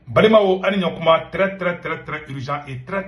Balimao Aninyokuma, très urgent et très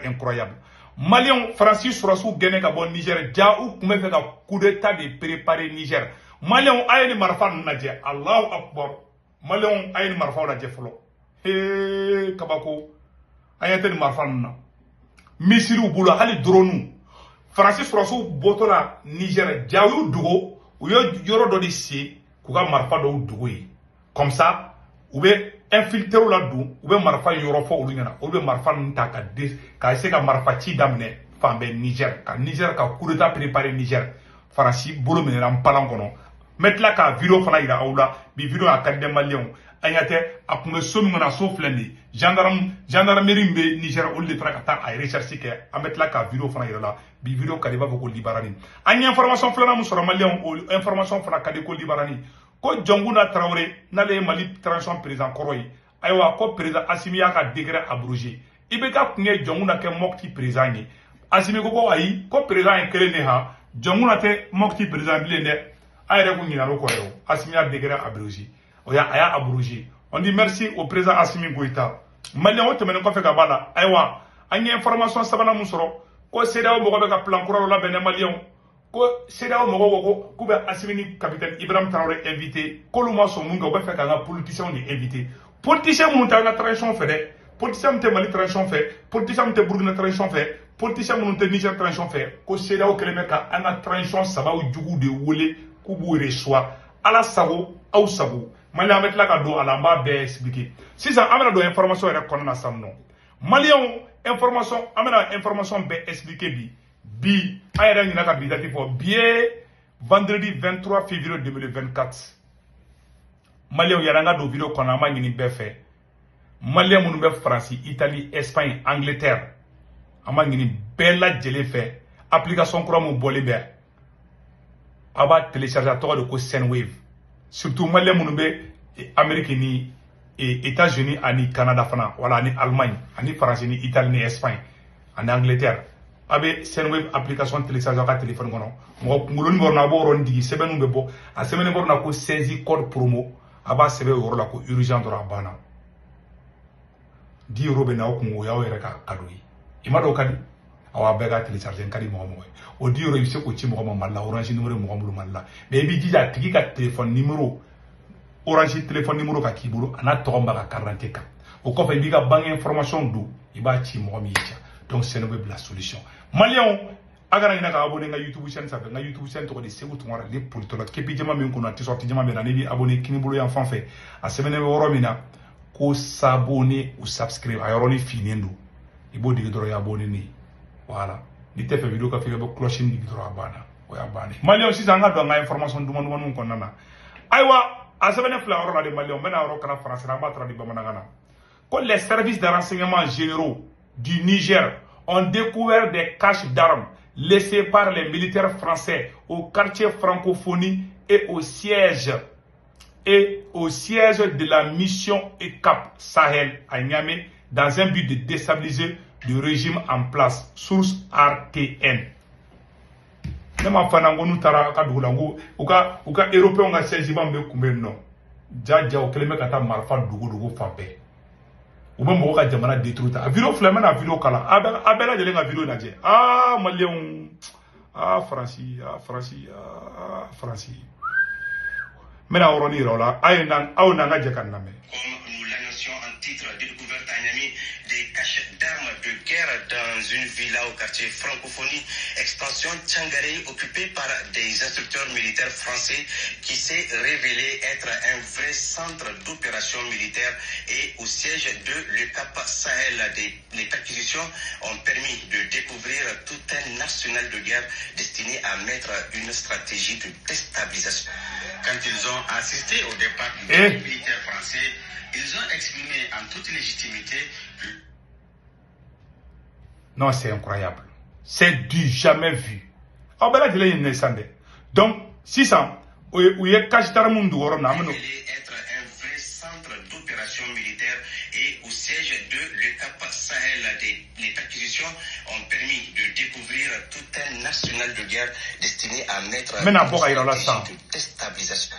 incroyable. Malion Francis Sourassou Genega bon Niger, Djaou Koumé fait un coup d'état de préparer Niger. Malion Aïni Marfa Nadje, Allahu Akbar. Malion Aïni Marfa Nadje Folo. Hé Kabako, Ayate Marfa Nna. Missirou Boula, Ali Dronou. Francis Sourassou Botola Niger, Djaou Dougo, ou Yoro Dodissi, Kouga Marfa Dou Dougoui. Comme ça, ou bien infiltré la dou ou bien marfa yorofo ou l'union ou bien marfa n'taka des ka essayer ka marfa ti damne fambe Niger ka coup d'état préparé Niger farasi bolo menera mpalan kono mettre la ka vidéo fana ira aula bi vidéo a kadde malien ayate akume somi ngana so flendi gendarmerie be Niger ou le trakata ay recherche ke a mettre la ka vidéo fana ira la bi vidéo kadiba ko libarani any information flana musoro malien ou information fana kadi ko libarani ko Jonguna Traoré n'allait Mali transition président Koroy aywa ko président Assimi ka décret abrogé ibeka kunye Jonguna ke mokti président ni Assimi ko ayi ko président en kele ne ha Jonguna te mokti président bilene ayre ko nyina ko yo Assimi a décret abrogé oya aya abrogé on dit merci au président Assimi Goïta Malien o temene ko fe ka bala aywa anya information sabana musoro ko CEDEAO mo ko be ka plan kuro la bene Malien ko CEDEAO mogo ko kube Assimi capitaine Ibrahim Traoré invité koluma so munga o ba fe ka nga politicien ni invité politicien mun ta na transition fait de politicien te Mali transition fait politicien te Burkina transition fait politicien mun te Niger transition fait ko CEDEAO keleme ka ana transition saba o jugu de wole ku bu reçoit ala sabo au sabo Mali avec la ka do ala mba be expliquer si ça amena do information re konna samno Malien information amena information be expliquer bi ayra ni naka bidati fo bien vendredi 23 février 2024 Malien yaranga do vidéo kona ma ngini befe Malien munu be France Italie Espagne Angleterre ama ngini bella jele fe application kura mu bolé be aba télécharger to de ko Sendwave surtout Malien munu be Amérique ni États-Unis ani Canada fana wala ni Allemagne ani France ni Italie ni Espagne ani Angleterre abe Sendwave application télécharger ka téléphone kono mo nguloni borna bo ron digi sebenu be bo a semene borna ko saisi code promo aba sebe woro la ko urgent dora bana di robe na ko ngo yawo reka kadoi imado kadi awa be ga télécharger kadi mo o di ro yise ko ci mo malla orange numéro mo mulu malla be bi jija tigi ka téléphone numéro orange téléphone numéro ka kiburu ana to mba ka 40 ka o ko fe bi ga bank information du iba ci mo mi ja donc Sendwave la solution Malien agara ina ka abonné nga YouTube chaîne ça nga YouTube chaîne to ko de segu to ngara les politologue kepi jama min ko na ti sorti jama be na ni abonné kini bulu yan fanfé a semene woro mina ko s'abonner ou subscribe ayoro ni finendo ibo digi doro ya abonné ni voilà ni te fe vidéo ka fi be cloche ni doro abana o ya abane Malien si zanga do nga information duma nun ko nana aywa a semene fla woro la de Malien mena woro kana France na ma tra di bamanangana ko les services de renseignement généraux du Niger ont découvert des caches d'armes laissées par les militaires français au quartier francophonie et au siège de la mission ECAP Sahel à Niamey dans un but de déstabiliser le régime en place. Source RTN. Nema fanango nu tara ka dugulango uka européen nga siège bambe kumeno jaja o keleme kata marfa dugu fambe ou même beaucoup de jamana détruite a vidéo flemme na vidéo kala abela jele nga vidéo naje Malien France mena oroni rola ayna awna nga jekan name nous l'annoncions en titre de découverte à Niamey des caches d'armes de guerre dans une villa au quartier francophonie extension Tchangaré occupée par des instructeurs militaires français qui s'est révélé être un vrai centre d'opération militaire et au siège de l'ECAP Sahel. Les perquisitions ont permis de découvrir tout un arsenal de guerre destiné à mettre une stratégie de déstabilisation. Quand ils ont assisté au départ du militaire français, ils ont exprimé en toute légitimité. Non, c'est incroyable. C'est du jamais vu. Donc, 600, où il y a cache d'armundo, on a être un vrai centre d'opération militaire et au siège de l'ECAP Sahel. Les perquisitions ont permis de découvrir tout un arsenal de guerre destiné à mettre une stratégie de déstabilisation.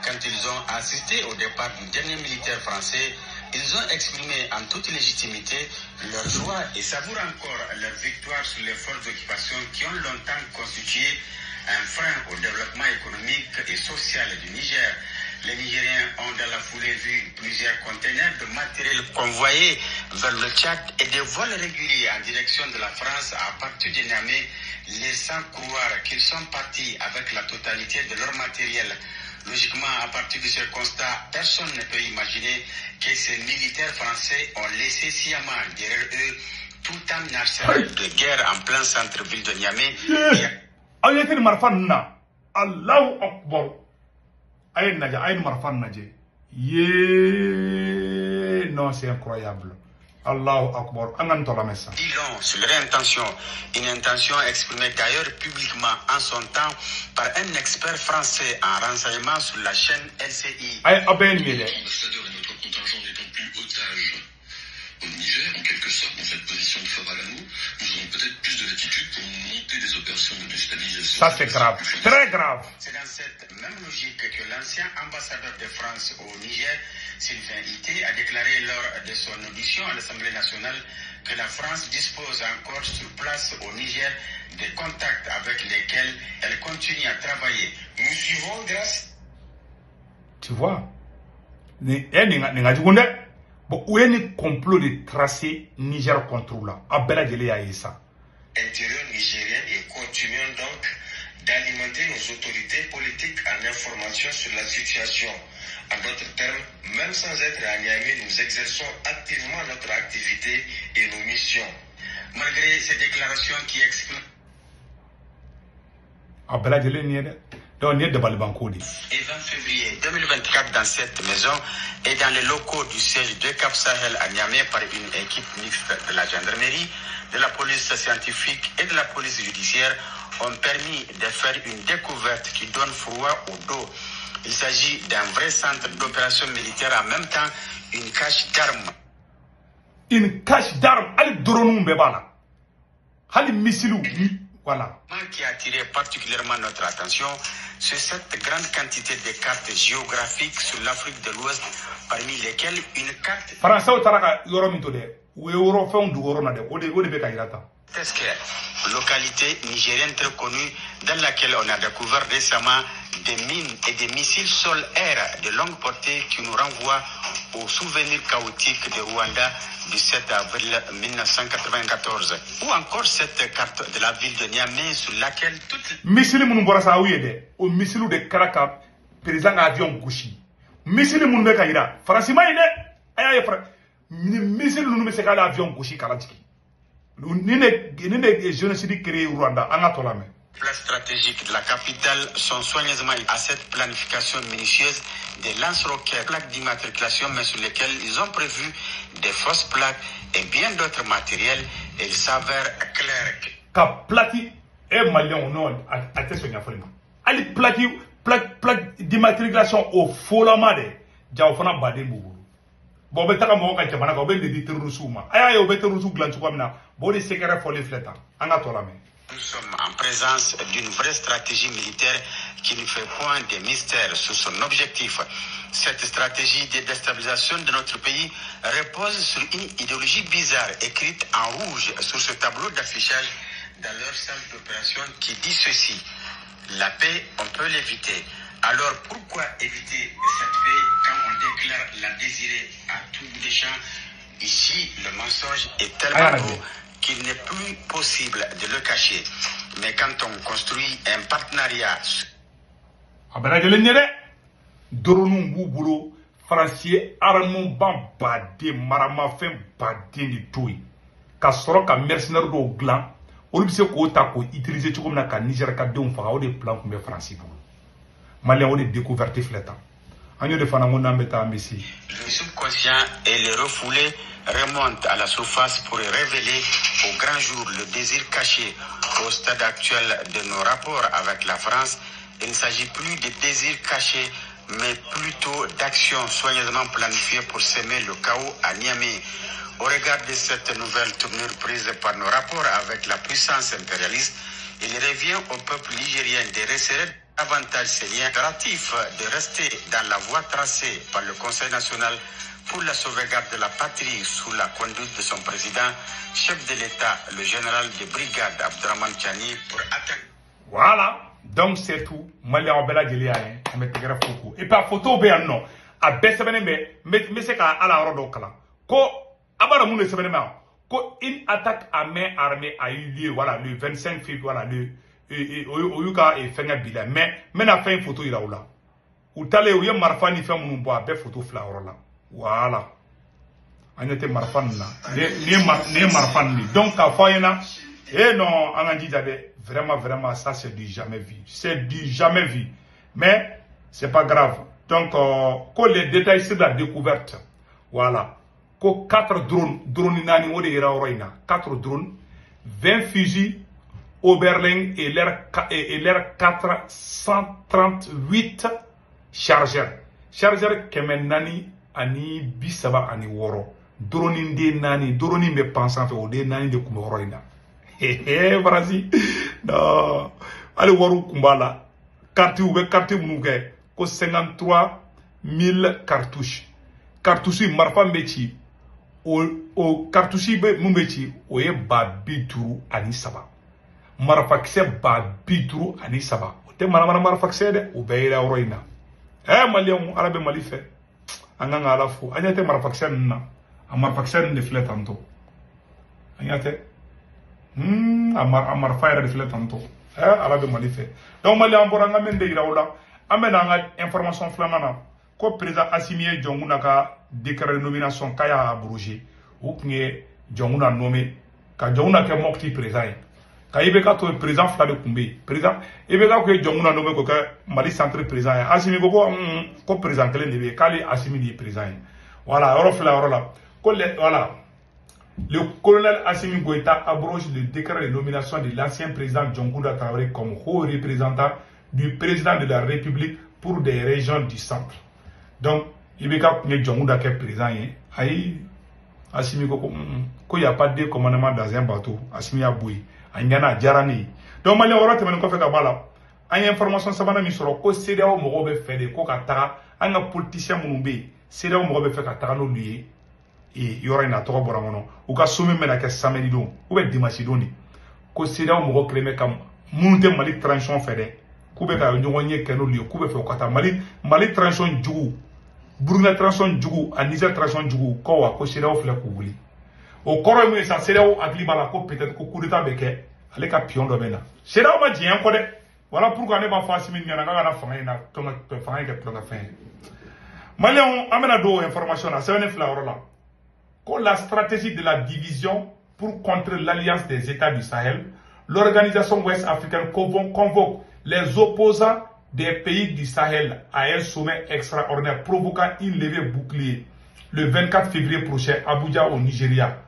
Quand ils ont assisté au départ du dernier militaire français, Ils ont exprimé en toute légitimité leur joie et savourent encore leur victoire sur les forces d'occupation qui ont longtemps constitué un frein au développement économique et social du Niger. Les Nigériens ont dans la foulée vu plusieurs conteneurs de matériel convoyés vers le Tchad et des vols réguliers en direction de la France à partir de Niamey, laissant croire qu'ils sont partis avec la totalité de leur matériel. Logiquement, à partir de ce constat, personne ne peut imaginer que ces militaires français ont laissé sciemment derrière eux tout un arsenal de guerre en plein centre-ville de Niamey. Allahu Akbar. Non, c'est incroyable. Allahu Akbar. Dit long sur leur intention, une intention exprimée d'ailleurs publiquement en son temps par un expert français en renseignement sur la chaîne LCI. L'ambassadeur et notre contingent n'étant plus otages au Niger, en quelque sorte, dans cette position de fort à l'amour, nous aurons peut-être plus de latitude pour monter des opérations de déstabilisation. Ça c'est grave, très grave. C'est dans cette même logique que l'ancien ambassadeur de France au Niger, Sylvain Ité, a déclaré lors de son audition à l'Assemblée nationale que la France dispose encore sur place au Niger des contacts avec lesquels elle continue à travailler. Nous suivons grâce. Tu vois, où est le complot de tracer Niger contre là? Intérieur nigérien et continuons donc d'alimenter nos autorités politiques en information sur la situation. En d'autres termes, même sans être à Niamey, nous exerçons activement notre activité et nos missions. Malgré ces déclarations qui expriment et 20 février 2024 dans cette maison et dans les locaux du siège de Cap Sahel à Niamey par une équipe mixte de la gendarmerie, de la police scientifique et de la police judiciaire ont permis de faire une découverte qui donne froid au dos. Il s'agit d'un vrai centre d'opération militaire, en même temps une cache d'armes. Une cache d'armes, elle drone bébala. Elle missilou. Voilà. Ce qui a attiré particulièrement notre attention, c'est cette grande quantité de cartes géographiques sur l'Afrique de l'Ouest, parmi lesquelles une carte français au Taraka, Yoromintode, ou Eurofond du Oronade, ou de Bekairata. Localité nigérienne très connue dans laquelle on a découvert récemment des mines et des missiles sol-air de longue portée qui nous renvoient au souvenir chaotique de Rwanda du 7 avril 1994. Ou encore cette carte de la ville de Niamey sur laquelle toutes... Missile Mounborasa Ouyede, au missile de Karaka, président avion Gouchi. Missile Mounbekaïra, Francimaïne, aïe, missile Mounbeka l'avion Gouchi Karatiki. Génocide créé Rwanda, Anatolame. Les places stratégiques de la capitale sont soigneusement à cette planification minutieuse des lance-roquettes, plaques d'immatriculation, mais sur lesquelles ils ont prévu des fausses plaques et bien d'autres matériels. Et il s'avère clair que plati est malien non attention à faire. Ali plaque d'immatriculation au folamade, Jaofana Bademou. Bon, mais t'as qu'à m'en faire, on va dire terrorisme. Aïe, on va terrorisme glandu comme ça. Bon, les secrets pour les flétas. Anatolame. Nous sommes en présence d'une vraie stratégie militaire qui ne fait point de mystère sur son objectif. Cette stratégie de déstabilisation de notre pays repose sur une idéologie bizarre écrite en rouge sur ce tableau d'affichage dans leur salle d'opération qui dit ceci: la paix, on peut l'éviter. Alors pourquoi éviter cette paix quand on déclare la désirer à tout bout des champs? Ici, le mensonge est tellement beau qu'il n'est plus possible de le cacher. Mais quand on construit un partenariat... Dronou Bouboulou, Français, Aramon Bambade, Maramafin Bade ni Toui. Kasoroka mercenaire do glan, Olubse Kota ko utiliser tout comme na Niger ka de on fera au des plans comme Français. Malien on est découverte fleta. Agno de Fanango Nambeta Messi. Le subconscient et le refoulé remontent à la surface pour révéler au grand jour le désir caché. Au stade actuel de nos rapports avec la France, il ne s'agit plus de désir caché, mais plutôt d'actions soigneusement planifiées pour semer le chaos à Niamey. Au regard de cette nouvelle tournure prise par nos rapports avec la puissance impérialiste, il revient au peuple nigérien de resserrer davantage ses liens relatifs, de rester dans la voie tracée par le Conseil national pour la sauvegarde de la patrie sous la conduite de son président, chef de l'État, le général de brigade Abdraman Chani, pour attaquer. Voilà, donc c'est tout. Malien Bella Gelia, mais te grave beaucoup. Et par photo, ben non. A Bessabene, mais c'est qu'à la Rodokala. Ko Abara Moune Sebenema. Ko une attaque à main armée a eu lieu, voilà, le 25 février, voilà, le Oyuka et Fenga Bila. Mais n'a fait une photo, il a ou là. Ou t'allez où il y a Marfani fait mon bois, belle photo flower là. Voilà. On était Marfan là. Ni Marfan. Donc, à Foyena, et non, on a dit vraiment, ça c'est du jamais vu. C'est du jamais vu. Mais, c'est pas grave. Donc, quand les détails sur la découverte, voilà. Quand 4 drones nani ou des 4 drones, 20 fusils, Oberling et l'air 438 chargeurs. Chargeurs kemen nani ani bisaba ani woro. Drone inde nani, drone me pensant fait de nani de kumoroina. Brasi. Non. Allez waru kumbala. Carte mouge. Ko 53 000 cartouches. Cartouches marfa mechi. O cartouches mumbechi. Oye ba bituru ani saba. Marafakse ba bituru ani saba. Te mana marafakse de o beira roina. Malion arabe malife. Anganga alafu. Anyate marafakse na. Amarafakse ne file tanto. Anyate. Amarfaire de file tanto. Arabe malife. Donc malion boranga mende iraola. Amena information flamana. Ko président Assimi Jonguna ka décret de nomination kaya abrogé. Ou k'nye Jonguna nommé. Ka Jonguna ke mokti président. Ka ibeka to président fla de kumbe président ibeka ko jonguna no ko ka Mali centre président Assimi ko président kelen de be kali Assimi di président voilà oro fla oro la ko voilà le colonel Assimi Goïta abroge le décret de nomination de l'ancien président Dioncounda Traoré comme haut représentant du président de la République pour des régions du centre. Donc ibeka ko Dioncounda ke président ayi Assimi ko y a pas de commandement dans un bateau Assimi a boué Angana Jarani. Donc, Malien Orote, mais nous fait Kabala. Il y a information sabana misoro ko CDAO mogobe fede ko katara anga politicien munube CDAO mogobe fe katara no lié et y aura une atoro boramono ou ka somme mena ke samedi don ou be dimanche doni ko CDAO mogo kreme kam munte Mali transition fede ku be ka nyonye ke no lié ku be fe kata Mali transition jugu Burkina transition jugu a Niger transition jugu ko wa ko CDAO fle ko wuli au corps mais ça c'est là à la coupe peut-être que coup d'état beke allez ka pion do bena c'est là ma dien ko de voilà pourquoi ne pas facile ni na na fanga na to fanga ke plonga fin Malion amena do information na c'est une fleur là que la stratégie de la division pour contrer l'alliance des États du Sahel l'organisation ouest africaine convoque les opposants des pays du Sahel à un sommet extraordinaire provoquant une levée bouclier le 24 février prochain à Abuja au Nigeria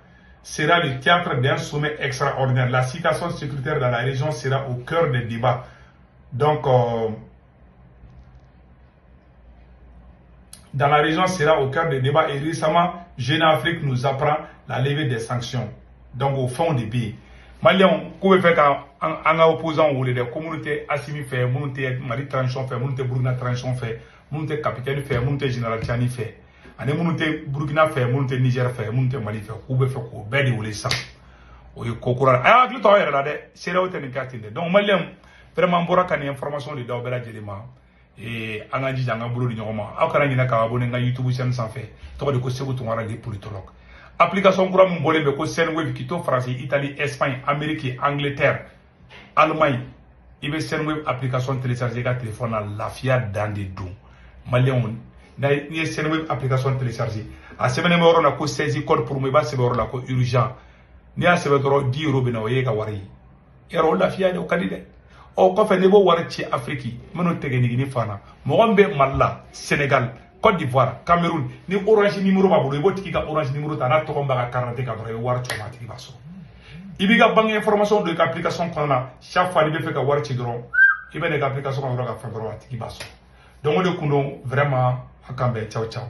sera le théâtre d'un sommet extraordinaire. La situation sécuritaire dans la région sera au cœur des débats. Donc, dans la région sera au cœur des débats. Et récemment, Jeune Afrique nous apprend la levée des sanctions. Donc, au fond des pays. Malion, vous fait un opposant ou les communautés Assimi fait, monté Mali Transition fait, monté Burkina Transition fait, monté Capitaine fait, monté Général Tiani fait. Ane munute Burkina fait, munute Niger fait, munute Mali fait, Koube fait, ko bedi ou les sang. Oye kokura. Ah, tu t'as là de, c'est là où t'es n'importe. Donc Malien, vraiment bora kani information de d'obera jelima. Et angaji janga bulu di nyoma. Akara nyina ka abonné nga YouTube chaîne sans fait. To de ko segu tumara des politologues. Application kura mun bolé be ko sen web kito français, Italie, Espagne, Amérique, Angleterre, Allemagne. Ibe sen web application télécharger ka téléphone à la fia dans des dons. Malien ni c'est une application téléchargée. À ce moment on a ko saisi code pour me base on a ko urgent. Ni a se vedro 10 € bena oye ka wari. Ero la fiya de okadide. O ko fe nebo wari ci Afrique. Meno tege ni fana. Mo gombe Malla, Sénégal, Côte d'Ivoire, Cameroun, ni orange numéro ba bolo tiki ka orange numéro ta to komba ka 40 ka do war choma tiki baso. Ibiga bang information de l'application qu'on a chaque fois il fait ka war ci dron. Ibe de l'application qu'on a ka fa dron tiki baso. Donc on le kuno vraiment Akambe, ciao ciao.